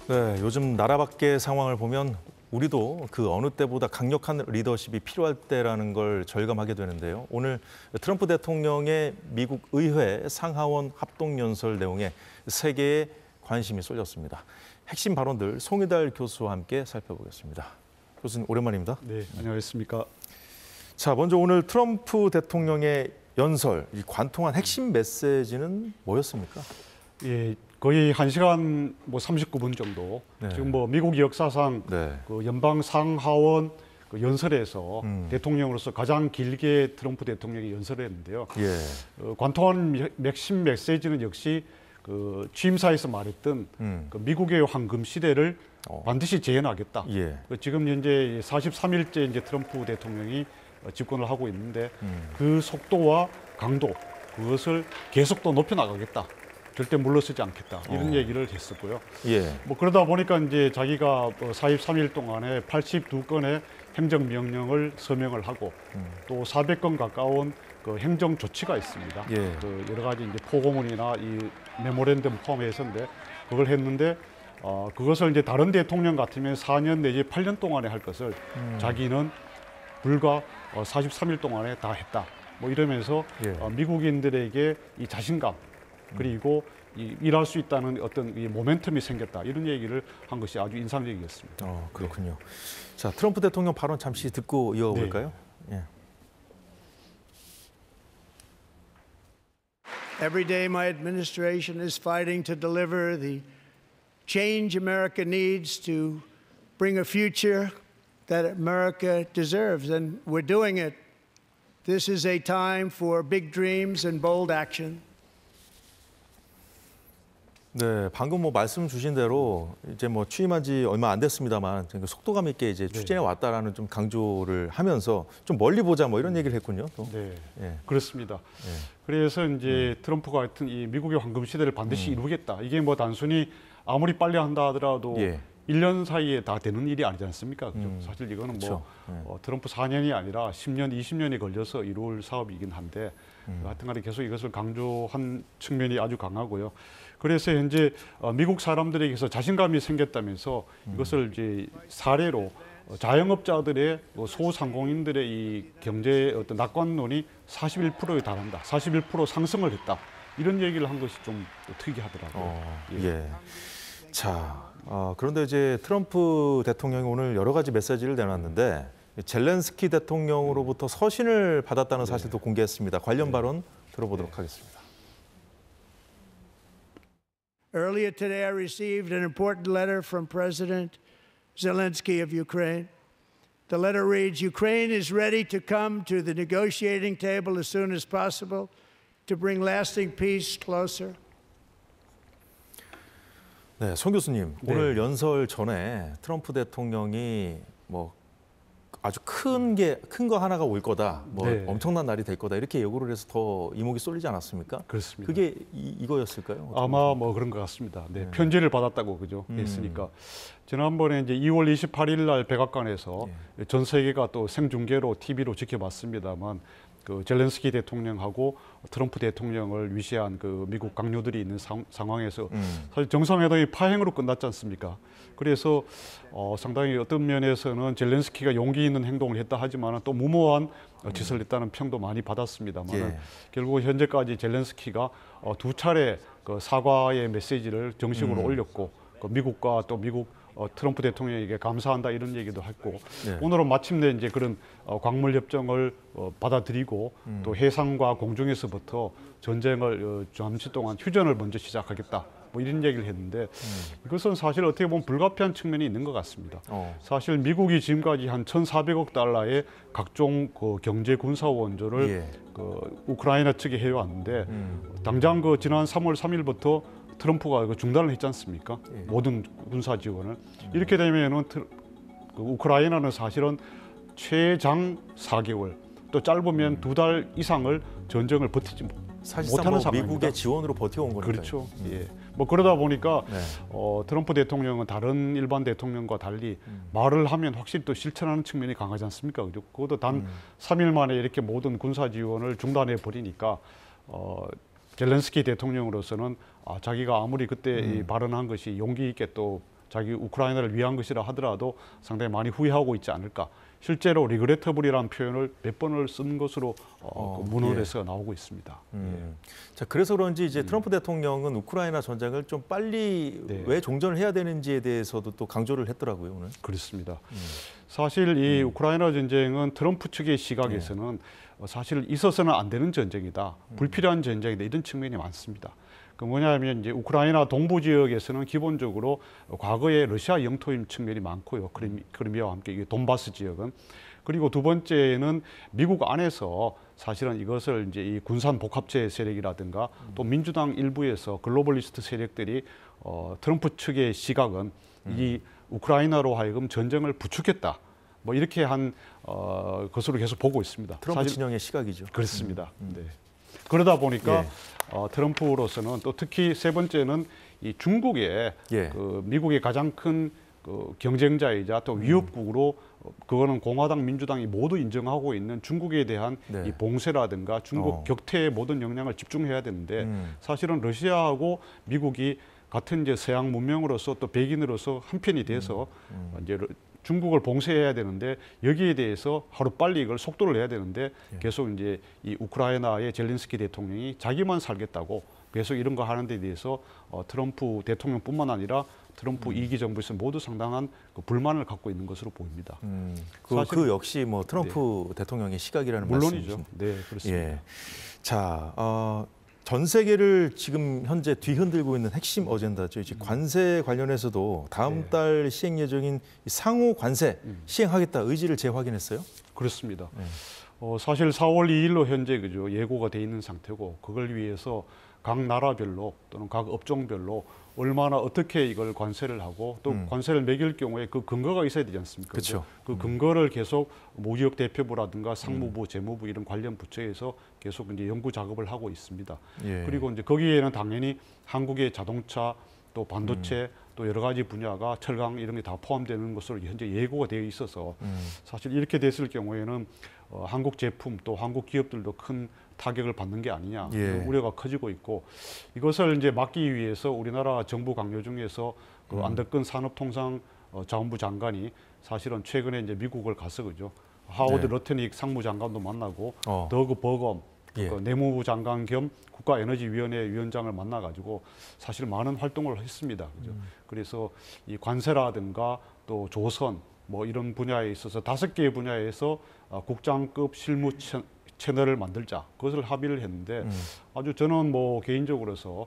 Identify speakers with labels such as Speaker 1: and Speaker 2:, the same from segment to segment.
Speaker 1: 네, 요즘 나라 밖의 상황을 보면 우리도 그 어느 때보다 강력한 리더십이 필요할 때라는 걸 절감하게 되는데요. 오늘 트럼프 대통령의 미국 의회 상하원 합동연설 내용에 세계의 관심이 쏠렸습니다. 핵심 발언들 송희달 교수와 함께 살펴보겠습니다. 교수님 오랜만입니다.
Speaker 2: 네, 안녕하십니까.
Speaker 1: 자, 먼저 오늘 트럼프 대통령의 연설, 이 관통한 핵심 메시지는 뭐였습니까?
Speaker 2: 예, 거의 1시간 39분 정도.
Speaker 1: 네.
Speaker 2: 지금 미국 역사상
Speaker 1: 네.
Speaker 2: 그 연방 상하원 그 연설에서 대통령으로서 가장 길게 트럼프 대통령이 연설을 했는데요.
Speaker 1: 예.
Speaker 2: 관통한 핵심 메시지는 역시 그 취임사에서 말했던 그 미국의 황금 시대를 반드시 재현하겠다.
Speaker 1: 예.
Speaker 2: 지금 현재 43일째 이제 트럼프 대통령이 집권을 하고 있는데 그 속도와 강도 그것을 계속 더 높여 나가겠다. 절대 물러서지 않겠다. 이런 얘기를 했었고요.
Speaker 1: 예.
Speaker 2: 그러다 보니까 이제 자기가 43일 동안에 82건의 행정명령을 서명을 하고 또 400건 가까운 그 행정 조치가 있습니다.
Speaker 1: 예.
Speaker 2: 그 여러 가지 이제 포고문이나 이 메모랜덤 포함해서인데 그걸 했는데 그것을 이제 다른 대통령 같으면 4년 내지 8년 동안에 할 것을 자기는 불과 43일 동안에 다 했다. 이러면서
Speaker 1: 예.
Speaker 2: 미국인들에게 이 자신감 그리고 일할 수 있다는 어떤 이 모멘텀이 생겼다. 이런 얘기를 한 것이 아주 인상적이었습니다.
Speaker 1: 그렇군요. 자, 트럼프 대통령 발언 잠시 듣고 이어볼까요? 네. 예.
Speaker 3: Every day my administration is fighting to deliver the change America needs to bring a future that America deserves, and we're doing it. This is a time for big dreams and bold action.
Speaker 1: 네, 방금 말씀 주신 대로 이제 취임한 지 얼마 안 됐습니다만 속도감 있게 이제 추진해 왔다라는 좀 강조를 하면서 좀 멀리 보자 이런 얘기를 했군요. 또.
Speaker 2: 네,
Speaker 1: 예.
Speaker 2: 그렇습니다.
Speaker 1: 예.
Speaker 2: 그래서 이제 트럼프가 하여튼 이 미국의 황금 시대를 반드시 이루겠다. 이게 단순히 아무리 빨리 한다 하더라도
Speaker 1: 예.
Speaker 2: 1년 사이에 다 되는 일이 아니지 않습니까? 그죠? 사실 이거는
Speaker 1: 그렇죠.
Speaker 2: 트럼프 4년이 아니라 10년, 20년이 걸려서 이룰 사업이긴 한데 하여튼간에 계속 이것을 강조한 측면이 아주 강하고요. 그래서 현재 미국 사람들에게서 자신감이 생겼다면서 이것을 이제 사례로 자영업자들의 소상공인들의 이 경제의 어떤 낙관론이 41%에 달한다. 41% 상승을 했다. 이런 얘기를 한 것이 좀 특이하더라고요.
Speaker 1: 예. 자, 그런데 이제 트럼프 대통령이 오늘 여러 가지 메시지를 내놨는데 젤렌스키 대통령으로부터 서신을 받았다는 사실도 공개했습니다. 관련 발언 들어보도록 하겠습니다.
Speaker 3: Earlier today, I received an important letter from President Zelensky of Ukraine. The letter reads, Ukraine is ready to come to the negotiating table as soon as possible to bring lasting peace closer.
Speaker 1: 네, 송 교수님, 오늘 연설 전에 트럼프 대통령이 아주 큰 거 하나가 올 거다, 엄청난 날이 될 거다 이렇게 예고를 해서 더 이목이 쏠리지 않았습니까?
Speaker 2: 그렇습니다.
Speaker 1: 그게 이거였을까요?
Speaker 2: 아마 그런 것 같습니다. 네, 편지를 받았다고 그죠? 했으니까 지난번에 이제 2월 28일 날 백악관에서 전 세계가 또 생중계로 TV로 지켜봤습니다만. 그 젤렌스키 대통령하고 트럼프 대통령을 위시한 그 미국 강요들이 있는 상황에서 사실 정상회담이 파행으로 끝났지 않습니까? 그래서 상당히 어떤 면에서는 젤렌스키가 용기 있는 행동을 했다 하지만 또 무모한 짓을 했다는 평도 많이 받았습니다만 결국 현재까지 젤렌스키가 두 차례 그 사과의 메시지를 정식으로 올렸고 그 미국과 또 미국 트럼프 대통령에게 감사한다 이런 얘기도 했고 오늘은 마침내 이제 그런 광물 협정을 받아들이고 또 해상과 공중에서부터 전쟁을 잠시 동안 휴전을 먼저 시작하겠다 이런 얘기를 했는데 이것은 사실 어떻게 보면 불가피한 측면이 있는 것 같습니다. 사실 미국이 지금까지 한 1,400억 달러의 각종 그 경제 군사 원조를 그 우크라이나 측에 해왔는데 당장 그 지난 3월 3일부터 트럼프가 중단을 했지 않습니까? 모든 군사 지원을. 이렇게 되면은 우크라이나는 사실은 최장 4개월, 또 짧으면 2달 이상을 전쟁을 버티지 못하는 상황입니다.
Speaker 1: 미국의 지원으로 버텨온 거니까요.
Speaker 2: 그렇죠. 예. 그러다 보니까 트럼프 대통령은 다른 일반 대통령과 달리 말을 하면 확실히 또 실천하는 측면이 강하지 않습니까? 그죠? 그것도 단 3일 만에 이렇게 모든 군사 지원을 중단해 버리니까 젤렌스키 대통령으로서는 자기가 아무리 그때 발언한 것이 용기 있게 또 자기 우크라이나를 위한 것이라 하더라도 상당히 많이 후회하고 있지 않을까. 실제로 regrettable이라는 표현을 몇 번을 쓴 것으로 그 문헌에서 나오고 있습니다.
Speaker 1: 자, 그래서 그런지 이제 트럼프 대통령은 우크라이나 전쟁을 좀 빨리 왜 종전을 해야 되는지에 대해서도 또 강조를 했더라고요, 오늘.
Speaker 2: 그렇습니다. 사실 이 우크라이나 전쟁은 트럼프 측의 시각에서는 사실 있어서는 안 되는 전쟁이다, 불필요한 전쟁이다, 이런 측면이 많습니다. 그 뭐냐면 이제 우크라이나 동부 지역에서는 기본적으로 과거에 러시아 영토인 측면이 많고요. 크리미아와 함께 이 돈바스 지역은. 그리고 두 번째는 미국 안에서 사실은 이것을 이제 이 군산 복합체 세력이라든가 또 민주당 일부에서 글로벌리스트 세력들이 트럼프 측의 시각은 이 우크라이나로 하여금 전쟁을 부추겼다, 뭐 이렇게 한 것으로 계속 보고 있습니다.
Speaker 1: 트럼프
Speaker 2: 사실
Speaker 1: 진영의 시각이죠.
Speaker 2: 그렇습니다. 네. 그러다 보니까 트럼프로서는 또 특히 세 번째는 이 중국의 그 미국의 가장 큰 그 경쟁자이자 또 위협국으로 그거는 공화당, 민주당이 모두 인정하고 있는 중국에 대한 이 봉쇄라든가 중국 격퇴의 모든 역량을 집중해야 되는데 사실은 러시아하고 미국이 같은 이제 서양 문명으로서 또 백인으로서 한 편이 돼서 이제 중국을 봉쇄해야 되는데 여기에 대해서 하루빨리 이걸 속도를 내야 되는데 계속 이제 이 우크라이나의 젤렌스키 대통령이 자기만 살겠다고 계속 이런 거 하는 데 대해서 트럼프 대통령뿐만 아니라 트럼프 2기 정부에서 모두 상당한 그 불만을 갖고 있는 것으로 보입니다.
Speaker 1: 그 역시 뭐 트럼프 대통령의 시각이라는
Speaker 2: 물론이죠.
Speaker 1: 말씀이신데.
Speaker 2: 네, 그렇습니다.
Speaker 1: 자, 전 세계를 지금 현재 뒤흔들고 있는 핵심 어젠다죠. 이제 관세 관련해서도 다음 달 시행 예정인 상호 관세 시행하겠다 의지를 재확인했어요.
Speaker 2: 그렇습니다. 사실 4월 2일로 현재 그죠 예고가 돼 있는 상태고 그걸 위해서 각 나라별로 또는 각 업종별로 얼마나 어떻게 이걸 관세를 하고 또 관세를 매길 경우에 그 근거가 있어야 되지 않습니까?
Speaker 1: 그렇죠.
Speaker 2: 그 근거를 계속 무역 대표부라든가 상무부, 재무부 이런 관련 부처에서 계속 이제 연구 작업을 하고 있습니다. 그리고 이제 거기에는 당연히 한국의 자동차 또 반도체 또 여러 가지 분야가 철강 이런 게 다 포함되는 것으로 현재 예고가 되어 있어서 사실 이렇게 됐을 경우에는 한국 제품 또 한국 기업들도 큰 타격을 받는 게 아니냐 우려가 커지고 있고 이것을 이제 막기 위해서 우리나라 정부 강요 중에서 그 안덕근 산업통상자원부 장관이 사실은 최근에 이제 미국을 가서 그죠 하워드 러트닉 상무장관도 만나고 더그 버검 그 내무부 장관 겸 국가에너지위원회 위원장을 만나가지고 사실 많은 활동을 했습니다. 그죠? 그래서 이 관세라든가 또 조선 뭐 이런 분야에 있어서 5개의 분야에서 국장급 실무 채널을 만들자 그것을 합의를 했는데 아주 저는 뭐 개인적으로서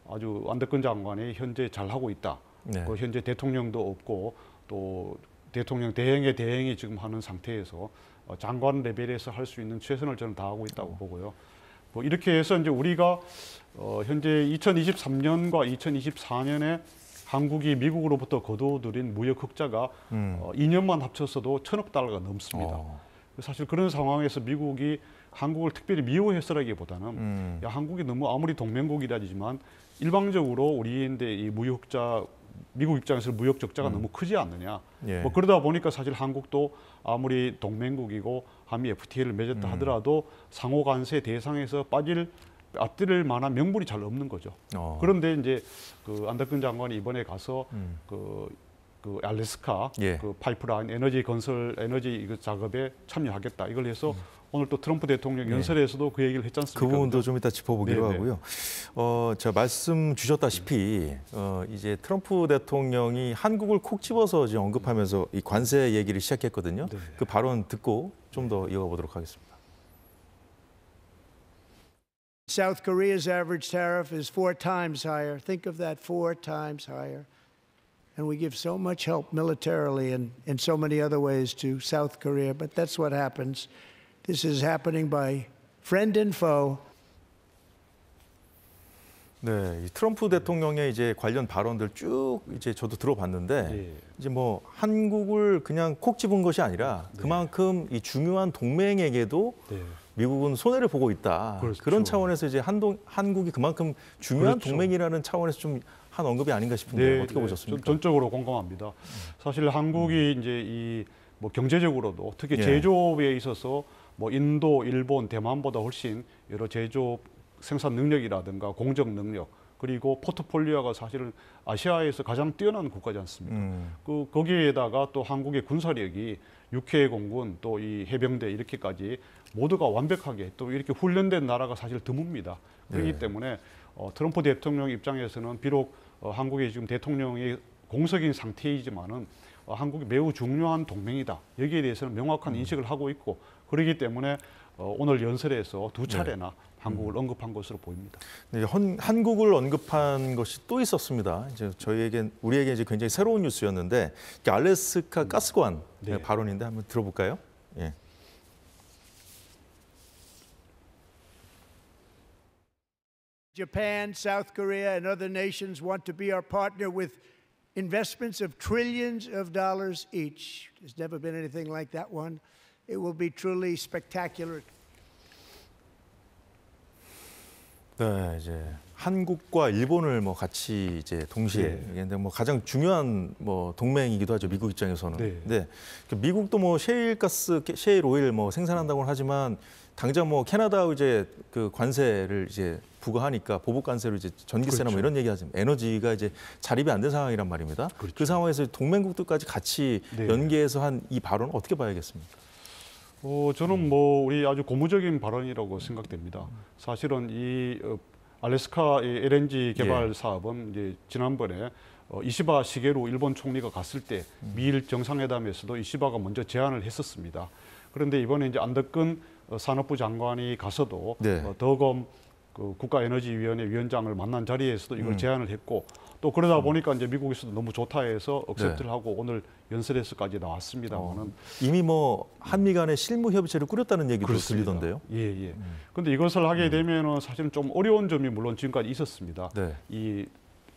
Speaker 2: 아주 안덕근 장관이 현재 잘 하고 있다. 그 현재 대통령도 없고 또 대통령 대행의 대행이 지금 하는 상태에서 장관 레벨에서 할 수 있는 최선을 저는 다하고 있다고 보고요. 뭐 이렇게 해서 이제 우리가 현재 2023년과 2024년에 한국이 미국으로부터 거둬들인 무역 흑자가 2년만 합쳐서도 1,000억 달러가 넘습니다. 사실 그런 상황에서 미국이 한국을 특별히 미워했으라기보다는 야, 한국이 너무 아무리 동맹국이라지만 일방적으로 우리인데 이 무역 흑자 미국 입장에서 무역 적자가 너무 크지 않느냐. 뭐 그러다 보니까 사실 한국도 아무리 동맹국이고 한미 FTA를 맺었다 하더라도 상호 관세 대상에서 빠뜨릴 만한 명분이 잘 없는 거죠. 그런데 이제 그 안덕근 장관이 이번에 가서 그 알래스카 그 파이프라인 에너지 건설 에너지 작업에 참여하겠다. 이걸 해서 오늘 또 트럼프 대통령 연설에서도 그 얘기를 했지 않습니까?
Speaker 1: 그 부분도 좀 이따 짚어보기로 하고요. 제가 말씀 주셨다시피 이제 트럼프 대통령이 한국을 콕 집어서 지금 언급하면서 이 관세 얘기를 시작했거든요. 그 발언 듣고 좀 더 이어가보도록 하겠습니다.
Speaker 3: South Korea's average tariff is 4 times higher. Think of that, 4 times higher. And we give so much help militarily and in so many other ways to South Korea, but that's what happens. This is happening by friend and foe.
Speaker 1: 네, 이 트럼프 대통령의 이제 관련 발언들 쭉 이제 저도 들어봤는데 이제 뭐 한국을 그냥 콕 집은 것이 아니라 그만큼 이 중요한 동맹에게도 미국은 손해를 보고 있다. 그런 차원에서 이제 한국이 그만큼 중요한 동맹이라는 차원에서 좀 한 언급이 아닌가 싶은데 어떻게 보셨습니까?
Speaker 2: 전적으로 공감합니다. 사실 한국이 이제 이 뭐 경제적으로도 특히 제조업에 있어서 뭐 인도, 일본, 대만보다 훨씬 여러 제조업 생산 능력이라든가 공정 능력 그리고 포트폴리오가 사실은 아시아에서 가장 뛰어난 국가지 않습니까? 거기에다가 또 한국의 군사력이 육해 공군 또 이 해병대 이렇게까지 모두가 완벽하게 또 이렇게 훈련된 나라가 사실 드뭅니다. 그렇기
Speaker 1: 네.
Speaker 2: 때문에 트럼프 대통령 입장에서는 비록 한국의 지금 대통령이 공석인 상태이지만은 한국이 매우 중요한 동맹이다. 여기에 대해서는 명확한 인식을 하고 있고 그렇기 때문에 오늘 연설에서 두 차례나 한국을 언급한 것으로 보입니다.
Speaker 1: 네, 한국을 언급한 것이 또 있었습니다. 이제 우리에게 이제 굉장히 새로운 뉴스였는데 알래스카 가스관
Speaker 2: 네.
Speaker 1: 발언인데 한번 들어볼까요? 예.
Speaker 3: Japan, South Korea, and other nations want to be our partner with investments of trillions of dollars each. There's never been anything like that one. It will be truly spectacular.
Speaker 1: 네, 이제 한국과 일본을 뭐 같이 이제 동시에 근데 뭐 가장 중요한 뭐 동맹이기도 하죠. 미국 입장에서는.
Speaker 2: 네.
Speaker 1: 근데 미국도 뭐 셰일가스, 셰일 오일 뭐 생산한다고는 하지만 당장 뭐 캐나다 이제 그 관세를 이제 부과하니까 보복 관세로 이제 전기세나 뭐
Speaker 2: 그렇죠.
Speaker 1: 이런 얘기하지만 에너지가 이제 자립이 안 된 상황이란 말입니다.
Speaker 2: 그렇죠.
Speaker 1: 그 상황에서 동맹국들까지 같이
Speaker 2: 네.
Speaker 1: 연계해서 한 이 발언 어떻게 봐야겠습니까?
Speaker 2: 저는 뭐 우리 아주 고무적인 발언이라고 생각됩니다. 사실은 이 알래스카 LNG 개발 사업은 이제 지난번에 이시바 시게루 일본 총리가 갔을 때 미일 정상회담에서도 이시바가 먼저 제안을 했었습니다. 그런데 이번에 이제 안덕근 산업부 장관이 가서도 더검 그 국가에너지위원회 위원장을 만난 자리에서도 이걸 제안을 했고 또 그러다 보니까 이제 미국에서도 너무 좋다 해서 억셉트를 하고 오늘 연설에서까지 나왔습니다만은
Speaker 1: 이미 뭐 한미 간의 실무 협의체를 꾸렸다는 얘기도 들리던데요.
Speaker 2: 예. 근데 이것을 하게 되면은 사실은 좀 어려운 점이 물론 지금까지 있었습니다.
Speaker 1: 네.
Speaker 2: 이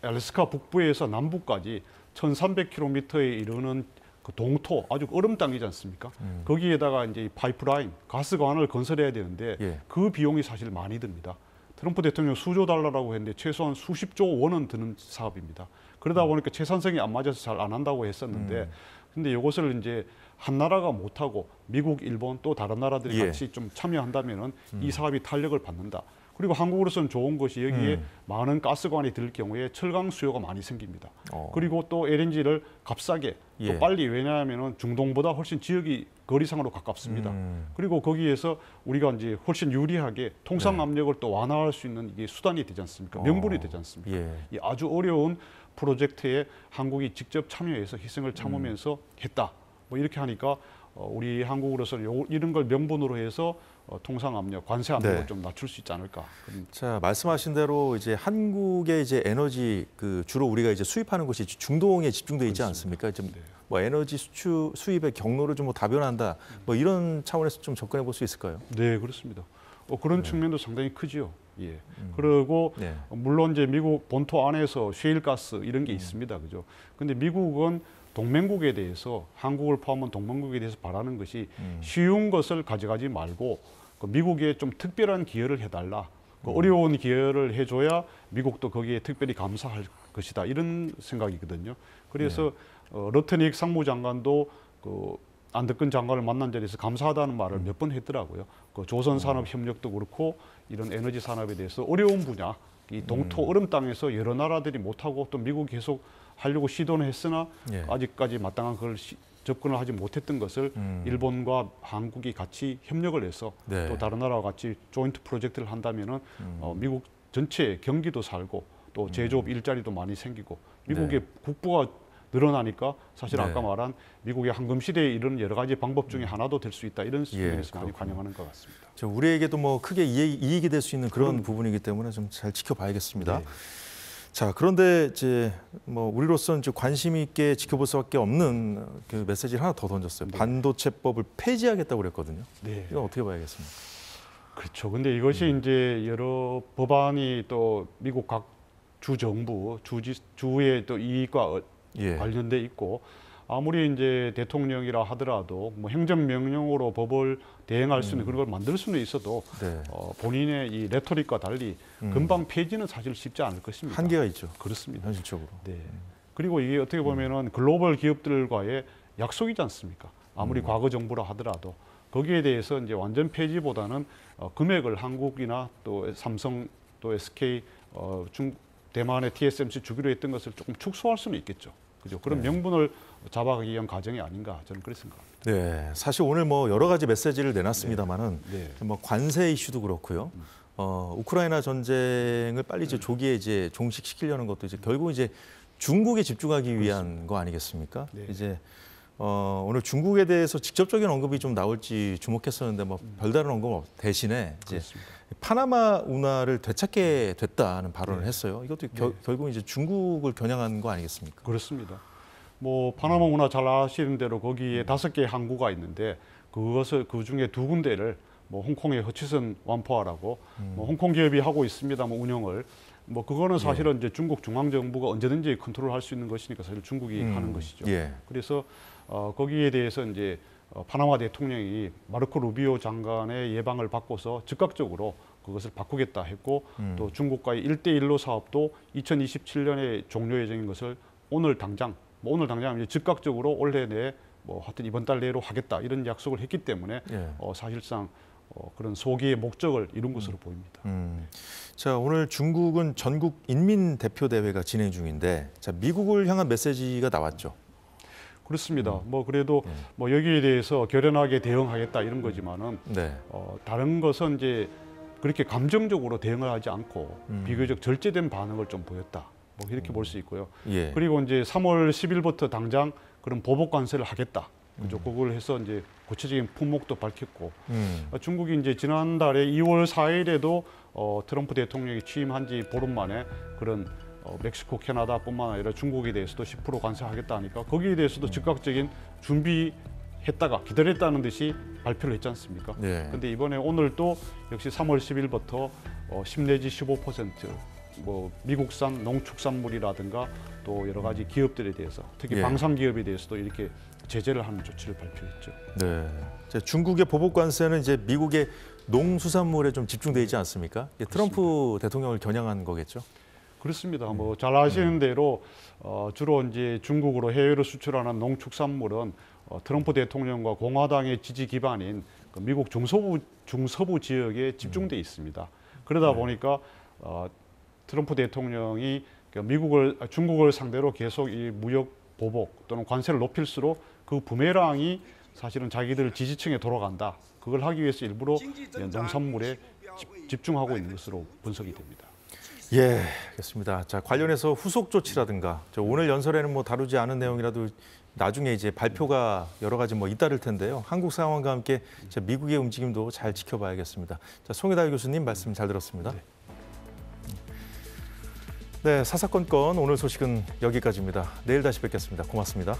Speaker 2: 알래스카 북부에서 남부까지 1,300km에 이르는 그 동토 아주 얼음 땅이지 않습니까? 거기에다가 이제 이 파이프라인 가스관을 건설해야 되는데 그 비용이 사실 많이 듭니다. 트럼프 대통령 수조 달러라고 했는데 최소한 수십조 원은 드는 사업입니다. 그러다 보니까 채산성이 안 맞아서 잘 안 한다고 했었는데 근데 이것을 이제 한 나라가 못하고 미국, 일본 또 다른 나라들이 같이 좀 참여한다면은 이 사업이 탄력을 받는다. 그리고 한국으로서는 좋은 것이 여기에 많은 가스관이 들 경우에 철강 수요가 많이 생깁니다. 그리고 또 LNG를 값싸게 또 빨리 왜냐하면은 중동보다 훨씬 지역이 거리상으로 가깝습니다. 그리고 거기에서 우리가 이제 훨씬 유리하게 통상 압력을 또 완화할 수 있는 이게 수단이 되지 않습니까? 명분이 되지 않습니까? 이 아주 어려운 프로젝트에 한국이 직접 참여해서 희생을 참으면서 했다. 뭐 이렇게 하니까 우리 한국으로서는 이런 걸 명분으로 해서 통상 압력, 관세 압력을 좀 낮출 수 있지 않을까.
Speaker 1: 자, 말씀하신 대로 이제 한국의 이제 에너지 그 주로 우리가 이제 수입하는 곳이 중동에 집중돼 있지 않습니까? 좀 뭐 에너지 수입의 경로를 좀 뭐 다변한다. 뭐 이런 차원에서 좀 접근해 볼 수 있을까요?
Speaker 2: 네, 그렇습니다. 그런 측면도 상당히 크지요. 예. 그리고 물론 이제 미국 본토 안에서 셰일가스 이런 게 있습니다. 그죠? 근데 미국은 동맹국에 대해서 한국을 포함한 동맹국에 대해서 바라는 것이 쉬운 것을 가져가지 말고 그 미국에 좀 특별한 기여를 해달라. 그 어려운 기여를 해줘야 미국도 거기에 특별히 감사할 것이다. 이런 생각이거든요. 그래서 러트닉 상무장관도 그 안덕근 장관을 만난 자리에서 감사하다는 말을 몇 번 했더라고요. 그 조선산업협력도 그렇고 이런 에너지 산업에 대해서 어려운 분야, 이 동토 얼음 땅에서 여러 나라들이 못하고 또 미국이 계속 하려고 시도는 했으나 아직까지 마땅한 그걸 접근을 하지 못했던 것을 일본과 한국이 같이 협력을 해서 또 다른 나라와 같이 조인트 프로젝트를 한다면은 미국 전체 경기도 살고 또 제조업 일자리도 많이 생기고 미국의 국부가 늘어나니까 사실 아까 말한 미국의 황금 시대에 이런 여러 가지 방법 중에 하나도 될 수 있다 이런 측면에서 많이 관여하는 것 같습니다.
Speaker 1: 우리에게도 뭐 크게 이익이 될 수 있는 그런 부분이기 때문에 좀 잘 지켜봐야겠습니다. 자, 그런데 이제 뭐 우리로서는 좀 관심 있게 지켜볼 수밖에 없는 그 메시지를 하나 더 던졌어요. 반도체법을 폐지하겠다고 그랬거든요. 이건 어떻게 봐야겠습니까?
Speaker 2: 그렇죠. 근데 이것이 이제 여러 법안이 또 미국 각 주 정부, 주의 또 이익과 관련돼 있고 아무리 이제 대통령이라 하더라도 뭐 행정명령으로 법을 대행할 수 있는 그런 걸 만들 수는 있어도 본인의 이 레토릭과 달리 금방 폐지는 사실 쉽지 않을 것입니다.
Speaker 1: 한계가 있죠.
Speaker 2: 그렇습니다.
Speaker 1: 현실적으로.
Speaker 2: 그리고 이게 어떻게 보면은 글로벌 기업들과의 약속이지 않습니까? 아무리 과거 정부라 하더라도 거기에 대해서 이제 완전 폐지보다는 금액을 한국이나 또 삼성 또 SK 대만에 TSMC 주기로 했던 것을 조금 축소할 수는 있겠죠. 그죠? 그런 명분을 잡아가기 위한 과정이 아닌가 저는 그렇게 생각합니다.
Speaker 1: 네, 사실 오늘 뭐 여러 가지 메시지를 내놨습니다만은
Speaker 2: 네.
Speaker 1: 뭐 관세 이슈도 그렇고요. 우크라이나 전쟁을 빨리 이제 조기에 이제 종식시키려는 것도 이제 결국 이제 중국에 집중하기 위한 거 아니겠습니까?
Speaker 2: 네.
Speaker 1: 이제 오늘 중국에 대해서 직접적인 언급이 좀 나올지 주목했었는데 뭐 별다른 언급 대신에 이제
Speaker 2: 그렇습니다.
Speaker 1: 파나마 운하를 되찾게 됐다는 발언을
Speaker 2: 네.
Speaker 1: 했어요. 이것도 결국 이제 중국을 겨냥한 거 아니겠습니까?
Speaker 2: 그렇습니다. 뭐 파나마 운하 잘 아시는 대로 거기에 5개의 항구가 있는데 그것을 그 중에 2군데를 뭐 홍콩의 허치슨 완포하라고 뭐 홍콩 기업이 하고 있습니다. 뭐 운영을 뭐 그거는 사실은 이제 중국 중앙 정부가 언제든지 컨트롤할 수 있는 것이니까 사실 중국이 하는 것이죠.
Speaker 1: 예.
Speaker 2: 그래서 거기에 대해서 이제 파나마 대통령이 마르코 루비오 장관의 예방을 받고서 즉각적으로 그것을 바꾸겠다 했고 또 중국과의 1대1로 사업도 2027년에 종료 예정인 것을 오늘 당장 이제 즉각적으로 올해 내 뭐 하여튼 이번 달 내로 하겠다 이런 약속을 했기 때문에
Speaker 1: 예.
Speaker 2: 사실상 그런 소기의 목적을 이룬 것으로 보입니다.
Speaker 1: 자, 오늘 중국은 전국 인민 대표 대회가 진행 중인데, 자, 미국을 향한 메시지가 나왔죠.
Speaker 2: 그렇습니다. 뭐 그래도 뭐 여기에 대해서 결연하게 대응하겠다 이런 거지만은
Speaker 1: 네.
Speaker 2: 다른 것은 이제 그렇게 감정적으로 대응을 하지 않고 비교적 절제된 반응을 좀 보였다. 뭐 이렇게 볼 수 있고요.
Speaker 1: 예.
Speaker 2: 그리고 이제 3월 10일부터 당장 그런 보복 관세를 하겠다. 그죠? 그걸 해서 이제 구체적인 품목도 밝혔고 중국이 이제 지난달에 2월 4일에도 트럼프 대통령이 취임한 지 보름 만에 그런 멕시코, 캐나다뿐만 아니라 중국에 대해서도 10% 관세하겠다 하니까 거기에 대해서도 즉각적인 준비했다가 기다렸다는 듯이 발표를 했지 않습니까?
Speaker 1: 네.
Speaker 2: 근데 이번에 오늘 또 역시 3월 10일부터 10 내지 15% 뭐 미국산 농축산물이라든가 또 여러 가지 기업들에 대해서 특히
Speaker 1: 예.
Speaker 2: 방산 기업에 대해서도 이렇게 제재를 하는 조치를 발표했죠.
Speaker 1: 네. 자, 중국의 보복 관세는 이제 미국의 농수산물에 좀 집중돼 있지 않습니까? 이게 트럼프 대통령을 겨냥한 거겠죠?
Speaker 2: 그렇습니다. 뭐 잘 아시는 대로 주로 이제 중국으로 해외로 수출하는 농축산물은 트럼프 대통령과 공화당의 지지 기반인 그 미국 중서부 지역에 집중돼 있습니다. 그러다 보니까 트럼프 대통령이 중국을 상대로 계속 이 무역 보복 또는 관세를 높일수록 그 부메랑이 사실은 자기들 지지층에 돌아간다. 그걸 하기 위해서 일부러 농산물에 집중하고 있는 것으로 분석이 됩니다.
Speaker 1: 예, 알겠습니다. 자, 관련해서 후속 조치라든가 오늘 연설에는 뭐 다루지 않은 내용이라도 나중에 이제 발표가 여러 가지 뭐 잇따를 텐데요. 한국 상황과 함께 미국의 움직임도 잘 지켜봐야겠습니다. 자, 송혜달 교수님 말씀 잘 들었습니다. 네, 사사건건 오늘 소식은 여기까지입니다. 내일 다시 뵙겠습니다. 고맙습니다.